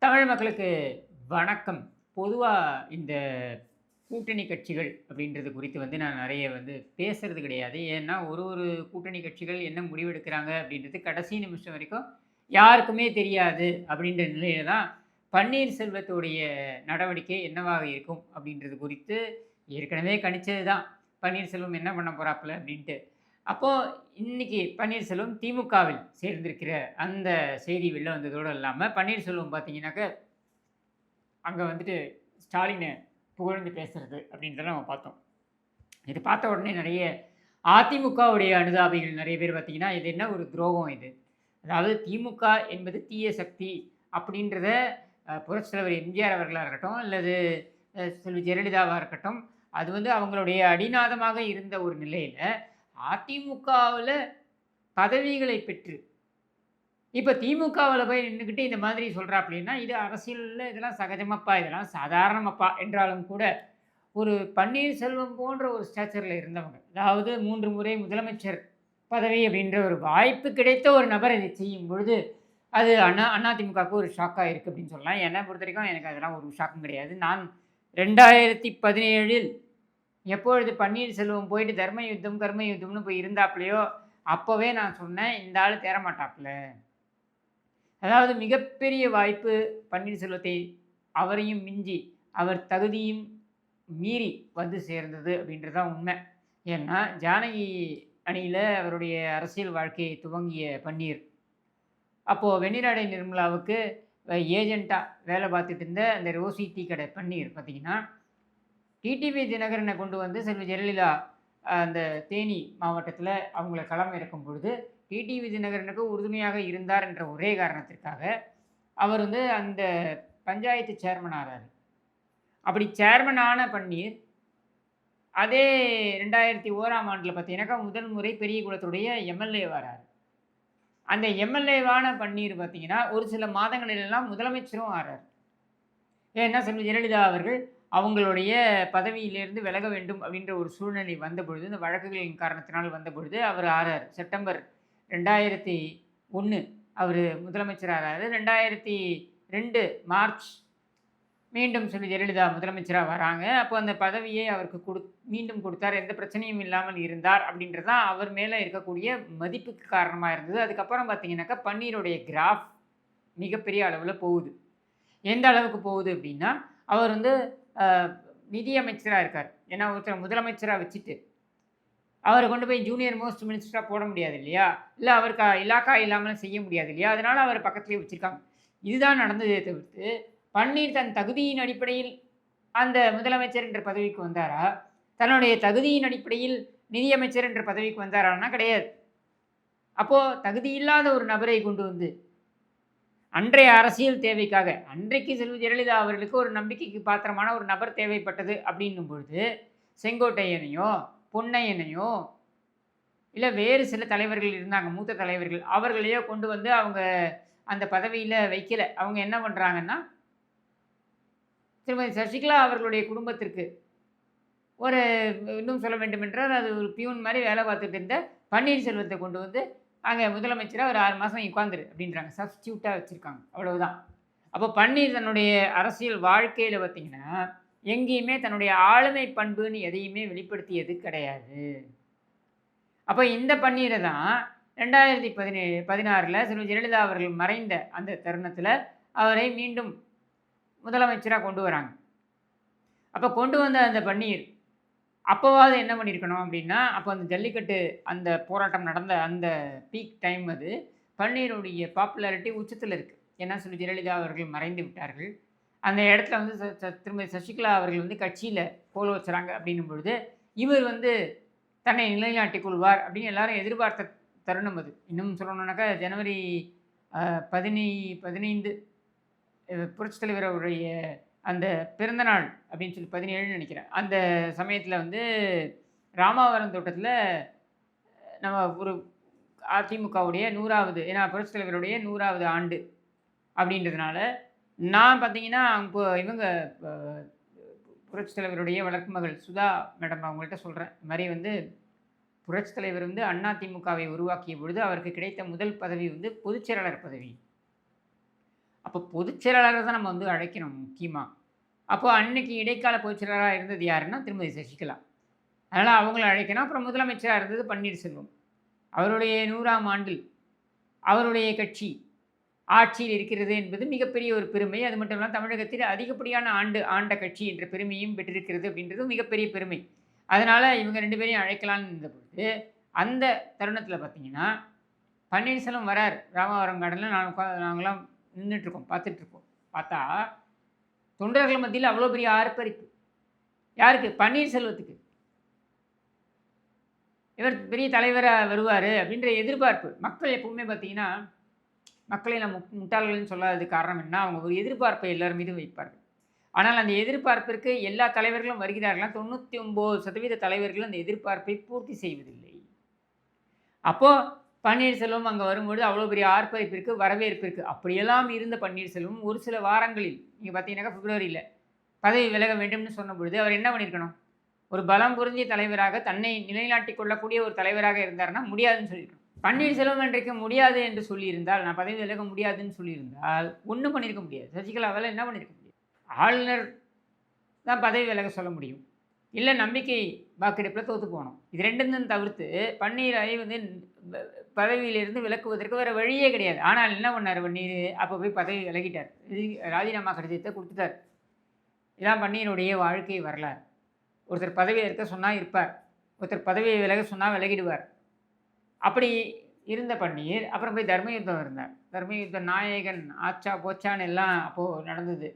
தமிழ் மக்களுக்கு வணக்கம். பொதுவா இந்த கூட்டணி கட்சிகள் அப்படின்றது குறித்து நான் நெறைய பேசுறது கிடையாது. ஏன்னா, ஒரு கூட்டணி கட்சிகள் என்ன முடிவெடுக்கிறாங்க அப்படின்றது கடைசி நிமிஷம் வரைக்கும் யாருக்குமே தெரியாது அப்படின்ற நிலையில தான் பன்னீர்செல்வத்துடைய நடவடிக்கை என்னவாக இருக்கும் அப்படின்றது குறித்து ஏற்கனவே கணிச்சது தான். பன்னீர்செல்வம் என்ன பண்ண போறாப்புல அப்படின்ட்டு. அப்போ இன்னைக்கு பன்னீர்செல்வம் திமுகவில் சேர்ந்திருக்கிற அந்த செய்தி வெளில வந்ததோடு இல்லாம, பன்னீர்செல்வம் பார்த்தீங்கன்னாக்க, அங்க ஸ்டாலின புகழ்ந்து பேசுறது அப்படின்றத நம்ம பார்த்தோம். இது பார்த்த உடனே நெறைய அதிமுகவுடைய அனுதாபிகள் நெறைய பேர் பார்த்தீங்கன்னா, இது என்ன ஒரு துரோகம் இது. அதாவது திமுக என்பது தீய சக்தி அப்படின்றத புரட்சித் தலைவர் எம்ஜிஆர் அவர்களா இருக்கட்டும், அல்லது செல்வி ஜெயலலிதாவா இருக்கட்டும், அது அவங்களுடைய அடிநாதமாக இருந்த ஒரு நிலையில, அதிமுகவுல பதவிகளை பெற்று, இப்ப திமுகவுல போய் நின்னுக்கிட்டு இந்த மாதிரி சொல்றாப்டின்னா, இது அரசியல்ல இதெல்லாம் சகஜமப்பா, இதெல்லாம் சாதாரணமப்பா என்றாலும் கூட, ஒரு பன்னீர்செல்வம் போன்ற ஒரு ஸ்டேச்சர்ல இருந்தவங்க. அதாவது 3 முறை முதலமைச்சர் பதவி அப்படின்ற ஒரு வாய்ப்பு கிடைத்த ஒரு நபர் இதை செய்யும் பொழுது, அது அதிமுகவுக்கு ஒரு ஷாக்கா இருக்கு அப்படின்னு சொல்லலாம். என்ன பொறுத்தவரைக்கும் எனக்கு அதெல்லாம் ஒரு ஷாக்கும் கிடையாது. நான் 2017ல் எப்பொழுது பன்னீர்செல்வம் போயிட்டு தர்ம யுத்தம், கர்ம யுத்தம்னு போய் இருந்தாப்லயோ, அப்பவே நான் சொன்னேன், இந்த ஆளு தேறமாட்டாப்ல. அதாவது மிகப்பெரிய வாய்ப்பு பன்னீர்செல்வத்தை அவரையும் மிஞ்சி, அவர் தகுதியும் மீறி வந்து சேர்ந்தது அப்படின்றது தான் உண்மை. ஏன்னா, ஜானகி அணியில அவருடைய அரசியல் வாழ்க்கையை துவங்கிய பன்னீர், அப்போ வெண்ணிராடை நிர்மலாவுக்கு ஏஜென்ட்டா வேலை பார்த்துட்டு இருந்த அந்த ரோசி டீ கடை பன்னீர் பார்த்தீங்கன்னா, டிடிவி தினகரனை கொண்டு வந்து செல்வி ஜெயலலிதா அந்த தேனி மாவட்டத்தில அவங்கள களம் இறக்கும் பொழுது, டிடிவி தினகரனுக்கு உறுதுணையாக இருந்தார் என்ற ஒரே காரணத்திற்காக, அவர் அந்த பஞ்சாயத்து சேர்மன் ஆறாரு. அப்படி சேர்மன் ஆன பன்னீர், அதே 2001ஆம் ஆண்டுல பார்த்தீங்கன்னாக்கா, முதல் முறை பெரியகுளத்துடைய எம்எல்ஏ வராரு. அந்த எம்எல்ஏவான பன்னீர் பார்த்தீங்கன்னா, ஒரு சில மாதங்களிலெல்லாம் முதலமைச்சரும் ஆறாரு. ஏன்னா, செல்வி ஜெயலலிதா அவர்கள் அவங்களுடைய பதவியிலிருந்து விலக வேண்டும் அப்படின்ற ஒரு சூழ்நிலை வந்தபொழுது, இந்த வழக்குகளின் காரணத்தினால் வந்தபொழுது அவர் ஆறாரு. செப்டம்பர் 2001 அவரு முதலமைச்சர் ஆறாரு. 2002 மார்ச் மீண்டும் செல்வி ஜெயலலிதா முதலமைச்சரா வராங்க. அப்போ அந்த பதவியை அவருக்கு மீண்டும் கொடுத்தார். எந்த பிரச்சனையும் இல்லாமல் இருந்தார் அப்படின்றது தான் அவர் மேல இருக்கக்கூடிய மதிப்புக்கு காரணமா இருந்தது. அதுக்கப்புறம் பார்த்தீங்கன்னாக்கா, பன்னீருடைய கிராஃப் மிகப்பெரிய அளவுல போகுது. எந்த அளவுக்கு போகுது அப்படின்னா, அவர் அ நிதி அமைச்சரா இருக்கார். ஏன்னா, ஒருத்தர முதலமைச்சரா வச்சுட்டு, அவர கொண்டு போய் ஜூனியர் மோஸ்ட் மினிஸ்டரா போட முடியாது இல்லையா? இல்ல அவருக்கு இலாக்கா இல்லாம செய்ய முடியாது இல்லையா? அதனால அவர பக்கத்திலேயே வச்சிருக்காங்க. இதுதான் நடந்ததே தவிர்த்து, பன்னீர் தன் தகுதியின் அடிப்படையில் அந்த முதலமைச்சர் என்ற பதவிக்கு வந்தாரா? தன்னுடைய தகுதியின் அடிப்படையில் நிதியமைச்சர் என்ற பதவிக்கு வந்தாரான்னா கிடையாது. அப்போ தகுதியில்லாத ஒரு நபரை கொண்டு வந்து, அன்றைய அரசியல் தேவைக்காக, அன்றைக்கு செல்வி ஜெயலலிதா அவர்களுக்கு ஒரு நம்பிக்கைக்கு பாத்திரமான ஒரு நபர் தேவைப்பட்டது அப்படின்னும் பொழுது, செங்கோட்டையனையோ, பொன்னையனையோ, இல்ல வேறு சில தலைவர்கள் இருந்தாங்க, மூத்த தலைவர்கள். அவர்களையோ கொண்டு வந்து அவங்க அந்த பதவியில வைக்கல. அவங்க என்ன பண்றாங்கன்னா, திருமதி சசிகலா அவர்களுடைய குடும்பத்திற்கு ஒரு இன்னும் சொல்ல வேண்டுமென்றால், அது ஒரு பியூன் மாரி வேலை பார்த்துட்டு இருந்த பன்னீர்செல்வத்த கொண்டு வந்து, அங்க முதலமைச்சரா ஒரு 6 மாசம் நீ உட்காந்துரு அப்படின்றாங்க. சப்ஸ்டிட்யூட்டா வச்சிருக்காங்க. அவ்வளவுதான். அப்போ பன்னீர் தன்னுடைய அரசியல் வாழ்க்கையில பார்த்தீங்கன்னா, எங்கேயுமே தன்னுடைய ஆளுமை பண்புன்னு எதையுமே வெளிப்படுத்தியது கிடையாது. அப்ப இந்த பன்னீர தான் 2016ல செல்வி ஜெயலலிதா அவர்கள் மறைந்த அந்த தருணத்தில, அவரை மீண்டும் முதலமைச்சரா கொண்டு வராங்க. அப்ப கொண்டு வந்த அந்த பன்னீர், அப்பவாவது என்ன பண்ணியிருக்கணும் அப்படின்னா, அப்ப அந்த ஜல்லிக்கட்டு அந்த போராட்டம் நடந்த அந்த பீக் டைம் அது. பன்னீருடைய பாப்புலாரிட்டி உச்சத்தில இருக்கு. ஏன்னா, செல்வி ஜெயலலிதா அவர்கள் மறைந்து விட்டார்கள். அந்த இடத்துல ச ச திருமதி சசிகலா அவர்கள் கட்சியில கோல வச்சுறாங்க அப்படின்னும் பொழுது, இவர் தன்னை நிலைநாட்டிக் கொள்வார் அப்படின்னு எல்லாரும் எதிர்பார்த்த தருணம் அது. இன்னும் சொல்லணும்னாக்கா ஜனவரி 15 புரட்சித் தலைவர் அவருடைய அந்த பிறந்தநாள் அப்படின்னு சொல்லி 17ன்னு நினைக்கிறேன். அந்த சமயத்தில ராமாவரம் தோட்டத்தில நம்ம ஒரு அதிமுகவுடைய 100வது, ஏன்னா புரட்சித் தலைவருடைய 100வது ஆண்டு அப்படின்றதுனால, நான் பார்த்தீங்கன்னா, இப்போ இவங்க அ புரட்சித் தலைவருடைய வளர்ப்பு மகள் சுதா மேடம் அவங்கள்ட்ட சொல்றேன். இந்த மாரி புரட்சித் தலைவர் அதிமுகவை உருவாக்கிய பொழுது அவருக்கு கிடைத்த முதல் பதவி பொதுச் செயலாளர் பதவி. அப்போ பொதுச் செயலாளரை தான் நம்ம வந்து அழைக்கணும் முக்கியமா. அப்போ அன்னைக்கு இடைக்கால பொதுச் செயலாளரா இருந்தது யாருன்னா, திருமதி சசிகலா. அதனால அவங்கள அழைக்கணும். அப்புறம் முதலமைச்சரா இருந்தது பன்னீர்செல்வம். அவருடைய 100ஆம் ஆண்டில் அவருடைய கட்சி ஆட்சியில் இருக்கிறது என்பது மிகப்பெரிய ஒரு பெருமை. அது மட்டும் இல்லாம தமிழகத்தில் அதிகப்படியான ஆண்டு ஆண்ட கட்சி என்ற பெருமையும் பெற்றிருக்கிறது அப்படின்றதும் மிகப்பெரிய பெருமை. அதனால இவங்க 2 பேரையும் அழைக்கலான்னு இருந்தபொழுது, அந்த தருணத்தில பார்த்தீங்கன்னா, பன்னீர்செல்வம் வரார். ராமவரம் கார்டன்ல நாங்கலாம் நின்னுட்டுருக்கோம், பார்த்துட்டுருக்கோம். பார்த்தா, தொண்டர்கள் மத்தியில அவ்வளோ பெரிய ஆர்ப்பரிப்பு. யாருக்கு? பன்னீர்செல்வத்துக்கு. இவர் பெரிய தலைவரா வருவாரு அப்படின்ற எதிர்பார்ப்பு. மக்கள் எப்பவுமே பார்த்தீங்கன்னா, மக்களை நம்ம முட்டாள்கள்ன்னு சொல்லாததுக்கு காரணம் என்ன? அவங்க ஒரு எதிர்பார்ப்பை எல்லார் மீதும் வைப்பார்கள். ஆனால் அந்த எதிர்பார்ப்பிற்கு எல்லா தலைவர்களும் வருகிறார்களா? 99% தலைவர்கள் அந்த எதிர்பார்ப்பை பூர்த்தி செய்வதில்லை. அப்போ பன்னீர்செல்வம் அங்க வரும்பொழுது அவ்வளோ பெரிய ஆர்ப்பரிப்பிற்கு, வரவேற்பிற்கு அப்படியெல்லாம் இருந்த பன்னீர்செல்வம் ஒரு சில வாரங்களில் நீங்க பார்த்தீங்கன்னாக்கா பிப்ரவரியில பதவி விலக வேண்டும்னு சொன்ன பொழுது அவர் என்ன பண்ணியிருக்கணும்? ஒரு பலம் பொருந்திய தலைவராக தன்னை நிலைநாட்டிக் கொள்ளக்கூடிய ஒரு தலைவராக இருந்தார்னா முடியாதுன்னு சொல்லியிருக்கணும். பன்னீர்செல்வம் இன்றைக்கு முடியாது என்று சொல்லியிருந்தால், நான் பதவி விலக முடியாதுன்னு சொல்லியிருந்தால், ஒண்ணும் பண்ணியிருக்க முடியாது. சசிகலாவால என்ன பண்ணியிருக்க முடியும்? ஆளுநர் தான் பதவி விலக சொல்ல முடியும். இல்ல நம்பிக்கை வாக்கெடுப்புல தோத்து போணும். இது 2யும் தவிர்த்து பன்னீரை வந்து ப பதவியிலிருந்து விலக்குவதற்கு வேற வழியே கிடையாது. ஆனால் என்ன பண்ணாரு பன்னீரு? அப்ப போய் பதவி விலகிட்டார். ராஜினாமா கடிதத்த குடுத்துட்டார். இதான் பன்னீருடைய வாழ்க்கை வரலாறு. ஒருத்தர் பதவியில இருக்க சொன்னா இருப்பார். ஒருத்தர் பதவியை விலக சொன்னா விலகிடுவார். அப்படி இருந்த பன்னீர், அப்புறம் போய் தர்மயுத்தம் இருந்தார். தர்மயுத்த நாயகன், ஆச்சா, போச்சான்னு எல்லாம் அப்போ நடந்தது.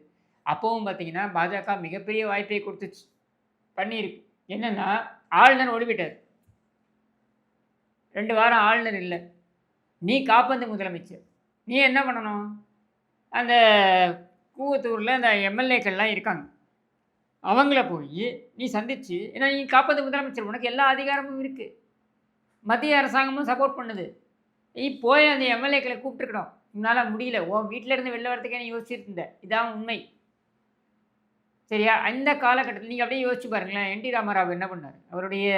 அப்பவும் பார்த்தீங்கன்னா, பாஜக மிகப்பெரிய வாய்ப்பை குடுத்துச்சு பன்னீருக்கு. என்னன்னா, ஆளுநர் ஓடிவிட்டார். 2 வாரம் ஆளுநர் இல்ல. நீ காப்பந்து முதலமைச்சர். நீ என்ன பண்ணணும்? அந்த கூவத்தூர்ல அந்த எம்எல்ஏக்கள்லாம் இருக்காங்க. அவங்கள போயி நீ சந்திச்சு ஏன்னா நீ காப்பந்து முதலமைச்சர். உனக்கு எல்லா அதிகாரமும் இருக்கு. மத்திய அரசாங்கமும் சப்போர்ட் பண்ணுது. நீ போய் அந்த எம்எல்ஏக்களை கூப்பிட்டுருக்கணும். உன்னால முடியல. உன் வீட்ல இருந்து வெளில வரதுக்கே நீ யோசிச்சுட்டு இருந்த. இதான் உண்மை. சரியா? அந்த காலகட்டத்தில நீங்க அப்படியே யோசிச்சு பாருங்களேன். என்.டி. ராமராவ் என்ன பண்ணாரு? அவருடைய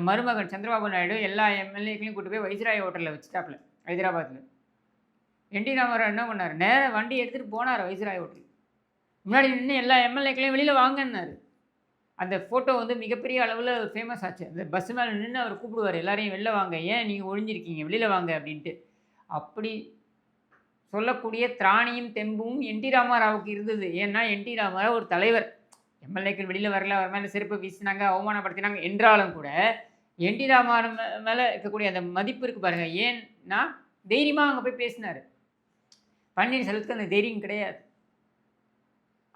மருமகன் சந்திரபாபு நாயுடு எல்லா எம்எல்ஏக்களையும் கூட்டு போய் வைஸ்ராய் ஹோட்டல்ல வச்சுட்டாப்ல, ஹைதராபாத்ல. என்.டி. ராமராவ் என்ன பண்ணாரு? நேரா வண்டி எடுத்துட்டு போனாரு வைஸ்ராய் ஹோட்டல். முன்னாடி நின்னு எல்லா எம்எல்ஏக்களையும் வெளில வாங்கன்னாரு. அந்த ஃபோட்டோ வந்து மிகப்பெரிய அளவுல ஃபேமஸ் ஆச்சு. அந்த பஸ் மேல நின்னு அவர் கூப்பிடுவாரு. எல்லாரையும் வெளில வாங்க. ஏன் நீங்க ஒளிஞ்சிருக்கீங்க? வெளில வாங்க அப்படின்ட்டு. அப்படி சொல்லக்கூடிய திராணியும், தெம்பும் என்.டி. ராமராவுக்கு இருந்தது. ஏன்னா என்.டி. ராமராவ் ஒரு தலைவர். எம்எல்ஏக்கள் வெளில வரல, அவர் மேல செருப்ப வீசினாங்க, அவமானப்படுத்தினாங்க என்றாலும் கூட, என்.டி. ராமராவ் மேல இருக்கக்கூடிய அந்த மதிப்பு இருக்கு பாருங்க. ஏன்னா தைரியமா அங்க போய் பேசினாரு. பன்னீர்செல்வத்துக்கு அந்த தைரியம் கிடையாது.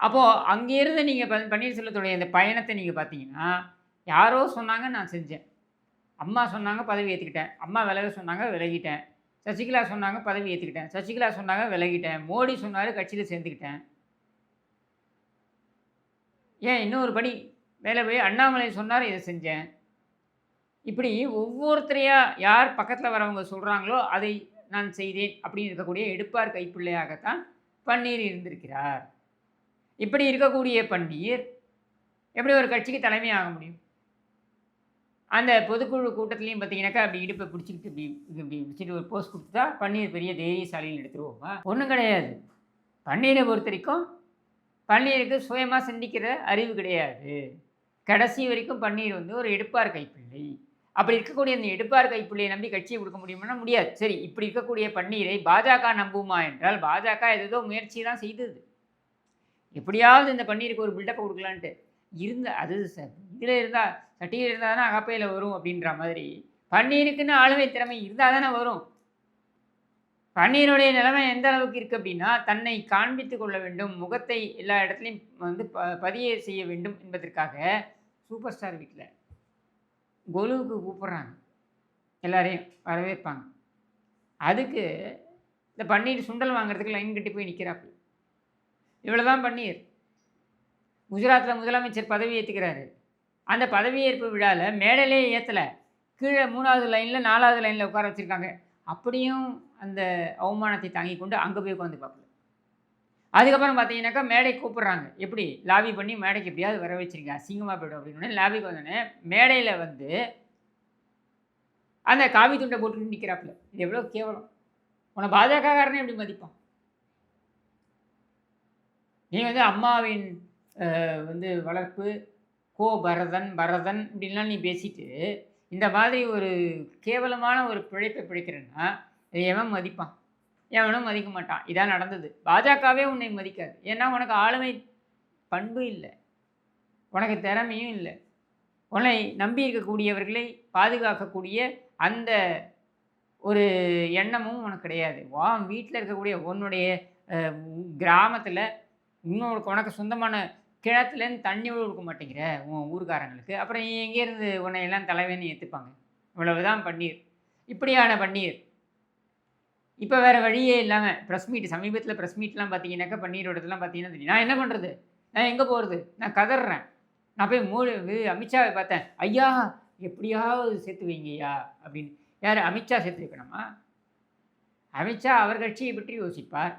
அப்போ அங்கேருந்து நீங்க பன்னீர்செல்வத்துடைய அந்த பயணத்தை நீங்க பார்த்தீங்கன்னா, யாரோ சொன்னாங்க நான் செஞ்சேன். அம்மா சொன்னாங்க பதவி ஏத்துக்கிட்டேன். அம்மா விலக சொன்னாங்க விலகிட்டேன். சசிகலா சொன்னாங்க பதவி ஏத்துக்கிட்டேன். சசிகலா சொன்னாங்க விலகிட்டேன். மோடி சொன்னாரு கட்சியில சேர்ந்துக்கிட்டேன். ஏன் இன்னொரு படி மேல போய் அண்ணாமலை சொன்னாரு இத செஞ்சேன். இப்படி ஒவ்வொருத்தரையா யார் பக்கத்துல வரவங்க சொல்றாங்களோ, அதை நான் செய்தேன் அப்படின்னு இருக்கக்கூடிய எடுப்பார் கைப்பிள்ளையாகத்தான் பன்னீர் இருந்திருக்கிறார். இப்படி இருக்கக்கூடிய பன்னீர் எப்படி ஒரு கட்சிக்கு தலைமை ஆக முடியும்? அந்த பொதுக்குழு கூட்டத்திலயும் பார்த்தீங்கன்னாக்கா, அப்படி இடுப்ப பிடிச்சுக்கிட்டு இப்படி இப்படி வச்சுட்டு ஒரு போஸ் குடுத்துட்டா, பன்னீர் பெரிய தைரியசாலின்னு எடுத்துருவோமா? ஒண்ணும் கிடையாது. பன்னீரை பொறுத்தவரைக்கும், பன்னீருக்கு சுயமா சிந்திக்கிற அறிவு கிடையாது. கடைசி வரைக்கும் பன்னீர் வந்து ஒரு எடுப்பார் கைப்பிள்ளை. அப்படி இருக்கக்கூடிய அந்த எடுப்பார் கைப்பிள்ளையை நம்பி கட்சியை கொடுக்க முடியுமான்னா முடியாது. சரி, இப்படி இருக்கக்கூடிய பன்னீரை பாஜக நம்புமா என்றால், பாஜக ஏதேதோ முயற்சி தான் செய்தது. எப்படியாவது இந்த பன்னீருக்கு ஒரு பில்டப் குடுக்கலான்ட்டு. அது இதில இருந்தா சட்டியில இருந்தா தானே அகப்பையில வரும் அப்படின்ற மாதிரி, பன்னீருக்குன்னு ஆளுமை திறமை இருந்தா தானே வரும். பன்னீருடைய நிலைமை எந்த அளவுக்கு இருக்கு அப்படின்னா, தன்னை காண்பித்துக் கொள்ள வேண்டும், முகத்தை எல்லா இடத்துலயும் வந்து பதிய செய்ய வேண்டும் என்பதற்காக, சூப்பர் ஸ்டார் வீட்ல கொலுவுக்கு கூப்பிடுறாங்க. எல்லாரையும் வரவேற்பாங்க. அதுக்கு இந்த பன்னீர் சுண்டல் வாங்குறதுக்கு லைன் கட்டி போய் நிற்கிறாப்புல. இவ்வளோதான் பன்னீர். குஜராத்தில் முதலமைச்சர் பதவி ஏற்றுக்கிறாரு. அந்த பதவியேற்பு விழாவில் மேடையிலே ஏற்றல. கீழே 3வது லைனில் 4வது லைனில் உட்கார வச்சுருக்காங்க. அப்படியும் அந்த அவமானத்தை தாங்கி கொண்டு அங்கே போய் உட்காந்துப்பாப்புல. அதுக்கப்புறம் பார்த்தீங்கன்னாக்கா மேடை கூப்பிட்றாங்க. எப்படி லாபி பண்ணி மேடைக்கு எப்படியாவது வர வச்சிருங்க, அசிங்கமாக போய்டும் அப்படின்னு லாபிக்கு வந்தோடனே மேடையில் வந்து அந்த காவி துண்டை போட்டுட்டு நிற்கிறாப்புல. இது எவ்வளோ கேவலம். உன்னை பாஜகக்காரனே எப்படி மதிப்பான்? நீ வந்து அம்மாவின் வந்து வளர்ப்பு, பரதன், பரதன் இப்படின்லாம் நீ பேசிட்டு, இந்த மாதிரி ஒரு கேவலமான ஒரு பிழைப்பை பிழைக்கிறேன்னா, இதை எவன் மதிப்பான்? எவனும் மதிக்க மாட்டான். இதான் நடந்தது. பாஜகவே உன்னை மதிக்காது. ஏன்னா உனக்கு ஆளுமை பண்பு இல்ல. உனக்கு திறமையும் இல்ல. உன்னை நம்பி இருக்கக்கூடியவர்களை பாதுகாக்கக்கூடிய அந்த ஒரு எண்ணமும் உனக்கு கிடையாது. வீட்ல இருக்கக்கூடிய உன்னுடைய கிராமத்தில உனக்கு சொந்தமான கிணத்துலேருந்து தண்ணி கூட கொடுக்க மாட்டேங்கிற உன் ஊர்க்காரங்களுக்கு. அப்புறம் எங்கேருந்து உன்னை எல்லாம் தலைவன்னு ஏற்றுப்பாங்க? இவ்வளவுதான் பன்னீர். இப்படியான பன்னீர். இப்போ வேறு வழியே இல்லாமல் ப்ரெஸ் மீட் சமீபத்தில் ப்ரெஸ் மீட்லாம் பார்த்தீங்கன்னாக்கா பன்னீரோடதெல்லாம் பார்த்தீங்கன்னா தெரியும். நான் என்ன பண்ணுறது? நான் எங்கே போகிறது? நான் கதறேன். நான் போய் அமித்ஷாவை பார்த்தேன். ஐயா எப்படியாவது சேர்த்து வைங்கய்யா அப்படின்னு. யார்? அமித்ஷா சேர்த்து வைக்கணுமா? அமித்ஷா அவர் கட்சியை பற்றி யோசிப்பார்.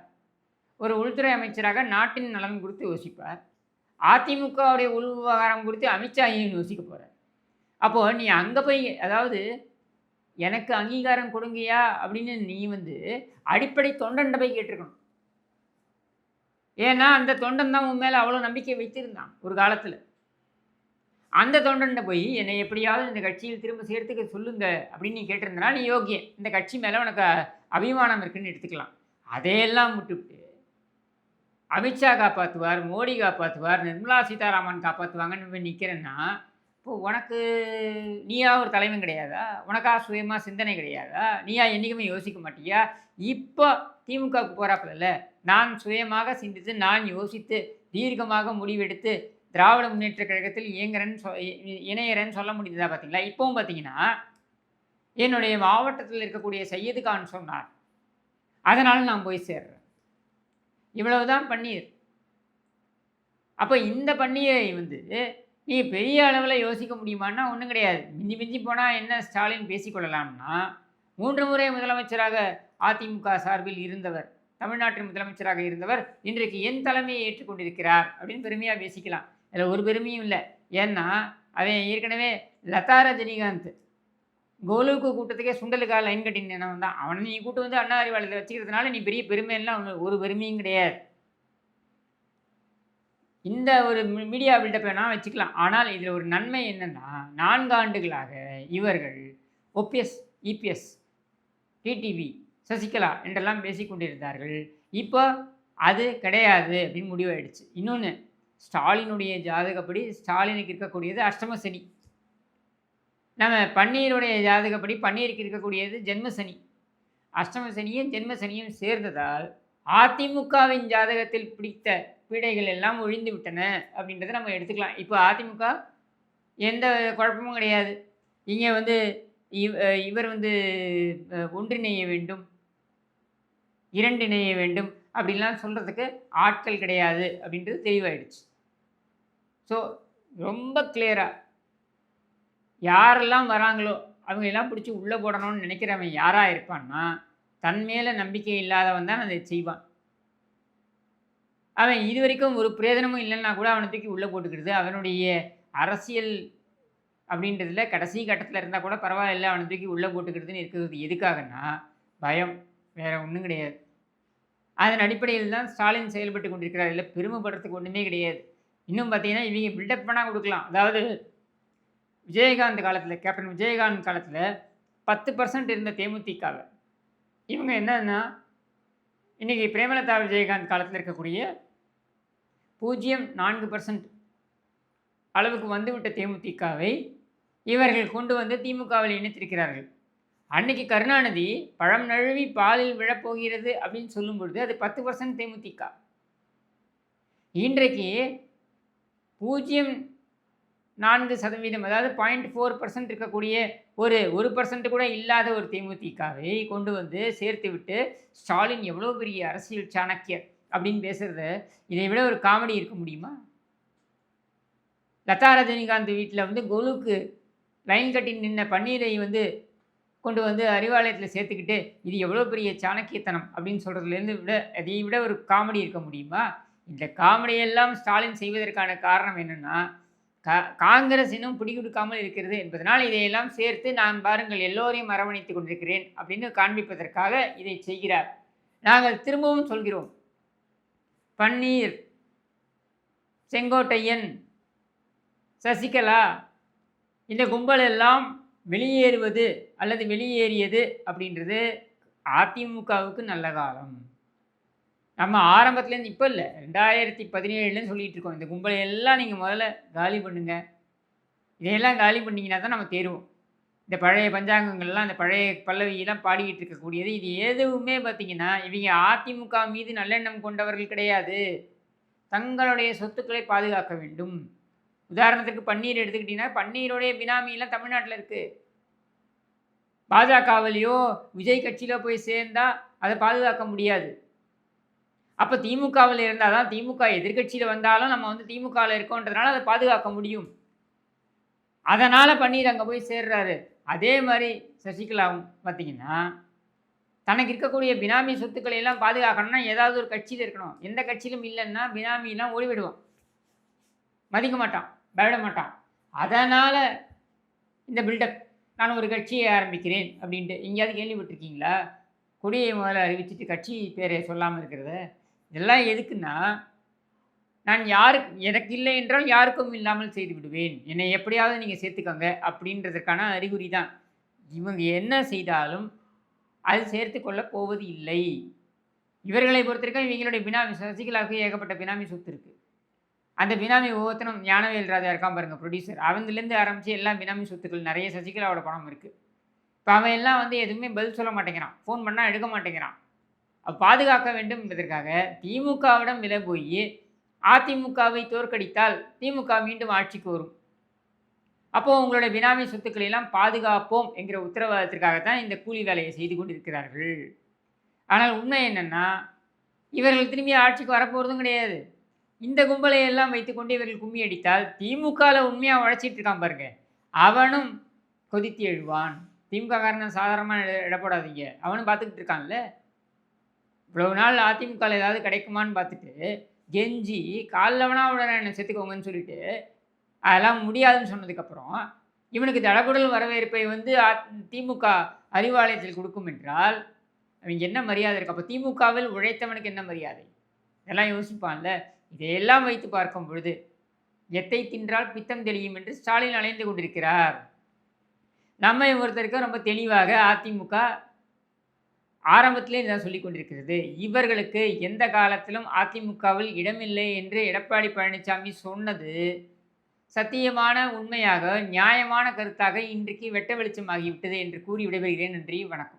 ஒரு உள்துறை அமைச்சராக நாட்டின் நலன் குறித்து யோசிப்பார். அதிமுகவுடைய உள் விவகாரம் குறித்து அமித்ஷா ஏன் யோசிக்க போகிறார்? அப்போது நீ அங்கே போய் அதாவது எனக்கு அங்கீகாரம் கொடுங்கயா அப்படின்னு நீ வந்து அடிப்படை தொண்டன்ட்ட போய் கேட்டிருக்கணும். ஏன்னா அந்த தொண்டன் தான் உன் மேலே அவ்வளோ நம்பிக்கை வைத்திருந்தான் ஒரு காலத்தில். அந்த தொண்டன்ட்ட போய் என்னை எப்படியாவது இந்த கட்சியில் திரும்ப சேர்த்துக்க சொல்லுங்க அப்படின்னு நீ கேட்டிருந்தனா நீ யோக்கியம். இந்த கட்சி மேலே உனக்கு அபிமானம் இருக்குன்னு எடுத்துக்கலாம். அதையெல்லாம் விட்டுவிட்டு அமித்ஷா காப்பாற்றுவார், மோடி காப்பாற்றுவார், நிர்மலா சீதாராமன் காப்பாற்றுவாங்கன்னு போய் நிற்கிறேன்னா, இப்போது உனக்கு நீயா ஒரு தலைவன் கிடையாதா? உனக்கா சுயமாக சிந்தனை கிடையாதா? நீயா என்றைக்குமே யோசிக்க மாட்டியா? இப்போ திமுகவுக்கு போகிறாப்பில்ல, நான் சுயமாக சிந்தித்து நான் யோசித்து தீர்க்கமாக முடிவெடுத்து திராவிட முன்னேற்ற கழகத்தில் இணையறேன்னு சொல்ல முடியுதா? பார்த்தீங்களா? இப்போவும் பார்த்தீங்கன்னா என்னுடைய மாவட்டத்தில் இருக்கக்கூடிய சையது கான் சொன்னார், அதனால் நான் போய் சேர்றேன். இவ்வளவுதான் பன்னீர். அப்போ இந்த பன்னீரை வந்து நீ பெரிய அளவில் யோசிக்க முடியுமான்னா ஒன்றும் கிடையாது. மிஞ்சி மிஞ்சி போனால் என்ன ஸ்டாலின் பேசிக்கொள்ளலாம்னா, 3 முறை முதலமைச்சராக அதிமுக சார்பில் இருந்தவர், தமிழ்நாட்டின் முதலமைச்சராக இருந்தவர் இன்றைக்கு என் தலைமையை ஏற்றுக்கொண்டிருக்கிறார் அப்படின்னு பெருமையாக பேசிக்கலாம். அதில் ஒரு பெருமையும் இல்லை. ஏன்னா அவன் ஏற்கனவே லதா ரஜினிகாந்த் கோலுக்கு கூட்டத்துக்கே சுண்டலுக்காக லைன் கட்டினவன் தான். அவனை நீ கூட்டு வந்து அண்ணா அறிவாலயத்தை வச்சுக்கிறதுனால நீ பெரிய பெருமையெல்லாம் ஒரு பெருமையும் கிடையாது. இந்த ஒரு மீடியா பில்டப்பை நான் வச்சுக்கலாம். ஆனால் இதில் ஒரு நன்மை என்னென்னா, 4 ஆண்டுகளாக இவர்கள் ஓபிஎஸ், இபிஎஸ், டிடிவி, சசிகலா என்றெல்லாம் பேசிக்கொண்டிருந்தார்கள். இப்போ அது கிடையாது அப்படின்னு முடிவாயிடுச்சு. இன்னொன்று, ஸ்டாலினுடைய ஜாதகப்படி ஸ்டாலினுக்கு இருக்கக்கூடியது அஷ்டம சனி. நம்ம பன்னீருடைய ஜாதகப்படி பன்னீருக்கு இருக்கக்கூடியது ஜென்மசனி. அஷ்டம சனியும் ஜென்ம சனியும் சேர்ந்ததால் அதிமுகவின் ஜாதகத்தில் பிடித்த பீடைகள் எல்லாம் ஒழிந்து விட்டன அப்படின்றத நம்ம எடுத்துக்கலாம். இப்போ அதிமுக எந்த குழப்பமும் கிடையாது. இங்கே வந்து இவர் வந்து ஒன்றிணைய வேண்டும், இரண்டிணைய வேண்டும் அப்படின்லாம் சொல்கிறதுக்கு ஆட்கள் கிடையாது அப்படின்றது தெளிவாயிடுச்சு. ஸோ ரொம்ப கிளியராக யாரெல்லாம் வராங்களோ அவங்களெல்லாம் பிடிச்சி உள்ளே போடணும்னு நினைக்கிறவன் யாராக இருப்பான்னா, தன் மேலே நம்பிக்கை இல்லாதவன் தான் அதை செய்வான். அவன் இது வரைக்கும் ஒரு பிரயோஜனமும் இல்லைன்னா கூட அவனை தூக்கி உள்ளே போட்டுக்கிறது அவனுடைய அரசியல் அப்படின்றதுல கடைசி கட்டத்தில் இருந்தால் கூட பரவாயில்லை, அவனை தூக்கி உள்ளே போட்டுக்கிறதுன்னு இருக்கிறது எதுக்காகன்னா பயம், வேறு ஒன்றும் கிடையாது. அதன் அடிப்படையில் தான் ஸ்டாலின் செயல்பட்டு கொண்டிருக்கிறார். இல்லை பெருமைப்படுறதுக்கு ஒன்றுமே கிடையாது. இன்னும் பார்த்தீங்கன்னா இவங்க பில்டப் பண்ணால் கொடுக்கலாம். அதாவது விஜயகாந்த் காலத்தில், கேப்டன் விஜயகாந்த் காலத்தில் 10% இருந்த தேமுதிகவை இவங்க என்னன்னா இன்றைக்கி பிரேமலதா விஜயகாந்த் காலத்தில் இருக்கக்கூடிய 0.4% அளவுக்கு வந்துவிட்ட தேமுதிகவை இவர்கள் கொண்டு வந்து திமுகவில் இணைத்திருக்கிறார்கள். அன்னைக்கு கருணாநிதி பழம் நழுவி பாலில் விழப்போகிறது அப்படின்னு சொல்லும் பொழுது அது 10% தேமுதிக. இன்றைக்கு 0.4% அதாவது 0.4% இருக்கக்கூடிய ஒரு 1% கூட இல்லாத ஒரு தேமுதிகவை கொண்டு வந்து சேர்த்து விட்டு ஸ்டாலின் எவ்வளோ பெரிய அரசியல் சாணக்கியர் அப்படின்னு பேசுகிறத இதை விட ஒரு காமெடி இருக்க முடியுமா? லதா ரஜினிகாந்த் வீட்டில் வந்து கோலுக்கு லைன் கட்டி நின்ன பன்னீரை வந்து கொண்டு வந்து அறிவாலயத்தில் சேர்த்துக்கிட்டு இது எவ்வளோ பெரிய சாணக்கியத்தனம் அப்படின்னு சொல்கிறதுலேருந்து அதை விட ஒரு காமெடி இருக்க முடியுமா? இந்த காமெடியெல்லாம் ஸ்டாலின் செய்வதற்கான காரணம் என்னென்னா, காங்கிரஸ் இன்னும் பிடிக்கொடுக்காமல் இருக்கிறது என்பதனால் இதையெல்லாம் சேர்த்து நான் பாருங்கள் எல்லோரையும் அரவணைத்து கொண்டிருக்கிறேன் அப்படின்னு காண்பிப்பதற்காக இதை செய்கிறார். நாங்கள் திரும்பவும் சொல்கிறோம், பன்னீர் செங்கோட்டையன், சசிகலா இந்த கும்பல் எல்லாம் வெளியேறுவது அல்லது வெளியேறியது அப்படின்றது அதிமுகவுக்கு நல்ல காலம். நம்ம ஆரம்பத்துலேருந்து இப்போ இல்லை, 2017லேருந்து சொல்லிகிட்டு இருக்கோம். இந்த கும்பலை எல்லாம் நீங்கள் முதல்ல காலி பண்ணுங்க. இதையெல்லாம் காலி பண்ணிங்கன்னா தான் நம்ம தேருவோம். இந்த பழைய பஞ்சாங்கங்கள்லாம், இந்த பழைய பல்லவியெல்லாம் பாடிக்கிட்டு இருக்கக்கூடியது, இது எதுவுமே பார்த்தீங்கன்னா, இவங்க அதிமுக மீது நல்லெண்ணம் கொண்டவர்கள் கிடையாது. தங்களுடைய சொத்துக்களை பாதுகாக்க வேண்டும். உதாரணத்துக்கு பன்னீர் எடுத்துக்கிட்டிங்கன்னா, பன்னீருடைய பினாமிலாம் தமிழ்நாட்டில் இருக்குது. பாஜகவிலையோ விஜய் கட்சியில போய் சேர்ந்தா அதை பாதுகாக்க முடியாது. அப்போ திமுகவில் இருந்தால் தான், திமுக எதிர்கட்சியில் வந்தாலும் நம்ம வந்து திமுகவில் இருக்கோன்றதுனால அதை பாதுகாக்க முடியும். அதனால் பன்னீர் அங்கே போய் சேர்றாரு. அதே மாதிரி சசிகலாவும் பார்த்தீங்கன்னா, தனக்கு இருக்கக்கூடிய பினாமி சொத்துக்களை எல்லாம் பாதுகாக்கணும்னா ஏதாவது ஒரு கட்சியில் இருக்கணும். எந்த கட்சியிலும் இல்லைன்னா பினாமிலாம் ஓடிவிடுவான், மதிக்க மாட்டான், பயப்பட மாட்டான். அதனால் இந்த பில்டப், நான் ஒரு கட்சியை ஆரம்பிக்கிறேன் அப்படின்ட்டு. எங்கேயாவது கேள்விப்பட்டிருக்கீங்களா? கொடியை முதல்ல அறிவிச்சிட்டு கட்சி பேரை சொல்லாமல் இருக்கிறத. இதெல்லாம் எதுக்குன்னா, நான் எனக்கு இல்லை என்றால் யாருக்கும் இல்லாமல் செய்து விடுவேன், என்னை எப்படியாவது நீங்கள் சேர்த்துக்கோங்க அப்படின்றதுக்கான அறிகுறி தான். இவங்க என்ன செய்தாலும் அது சேர்த்து கொள்ளப் போவது இல்லை. இவர்களை பொறுத்தவரைக்கும் இவங்களுடைய பினாமி சசிகலாவுக்கு ஏகப்பட்ட பினாமி சொத்து இருக்குது. அந்த பினாமி ஒவ்வொருத்தனும் ஞானவேல் ராஜா இருக்கான் பாருங்கள், ப்ரொடியூசர், அவங்கலேருந்து ஆரம்பித்து எல்லாம் பினாமி சொத்துக்கள் நிறைய சசிகலாவோட பணம் இருக்குது. இப்போ அவன் எல்லாம் வந்து எதுவுமே பதில் சொல்ல மாட்டேங்கிறான், ஃபோன் பண்ணால் எடுக்க மாட்டேங்கிறான். பாதுகாக்க வேண்டும் என்பதற்காக திமுகவிடம் விலை போய் அதிமுகவை தோற்கடித்தால் திமுக மீண்டும் ஆட்சிக்கு வரும். அப்போது உங்களுடைய பினாமி சொத்துக்களை எல்லாம் பாதுகாப்போம் என்கிற உத்தரவாதத்திற்காகத்தான் இந்த கூலி வேலையை செய்து கொண்டு இருக்கிறார்கள். ஆனால் உண்மை என்னென்னா, இவர்கள் திரும்பி ஆட்சிக்கு வரப்போகிறதும் கிடையாது. இந்த கும்பலை எல்லாம் வைத்துக்கொண்டு இவர்கள் கும்மி அடித்தால் திமுகவில் உண்மையாக உழைச்சிட்டு இருக்கான் பாருங்க, அவனும் கொதித்து எழுவான். திமுக காரணம் சாதாரணமாக இடப்படாதீங்க, அவனும் பார்த்துக்கிட்டு இருக்கான்ல. இவ்வளவு நாள் அதிமுகவில் ஏதாவது கிடைக்குமான்னு பார்த்துட்டு கெஞ்சி காலில் உடனே என்னை செத்துக்கோங்கன்னு சொல்லிட்டு அதெல்லாம் முடியாதுன்னு சொன்னதுக்கப்புறம் இவனுக்கு தடபுடல் வரவேற்பை வந்து திமுக அறிவாலயத்தில் கொடுக்கும் என்றால் அவங்க என்ன மரியாதை இருக்கு? அப்போ திமுகவில் உழைத்தவனுக்கு என்ன மரியாதை? இதெல்லாம் யோசிப்பான்ல. இதையெல்லாம் வைத்து பார்க்கும் பொழுது எத்தை தின்றால் பித்தம் தெளியும் என்று ஸ்டாலின் அலைந்து கொண்டிருக்கிறார். நம்மை ஒருத்தருக்கு ரொம்ப தெளிவாக அதிமுக ஆரம்பத்திலே இதான் சொல்லி கொண்டிருக்கிறது. இவர்களுக்கு எந்த காலத்திலும் அதிமுகவில் இடமில்லை என்று எடப்பாடி பழனிசாமி சொன்னது சத்தியமான, உண்மையாக, நியாயமான கருத்தாக இன்றைக்கு வெட்ட வெளிச்சமாகிவிட்டது என்று கூறி விடைபெறுகிறேன். நன்றி, வணக்கம்.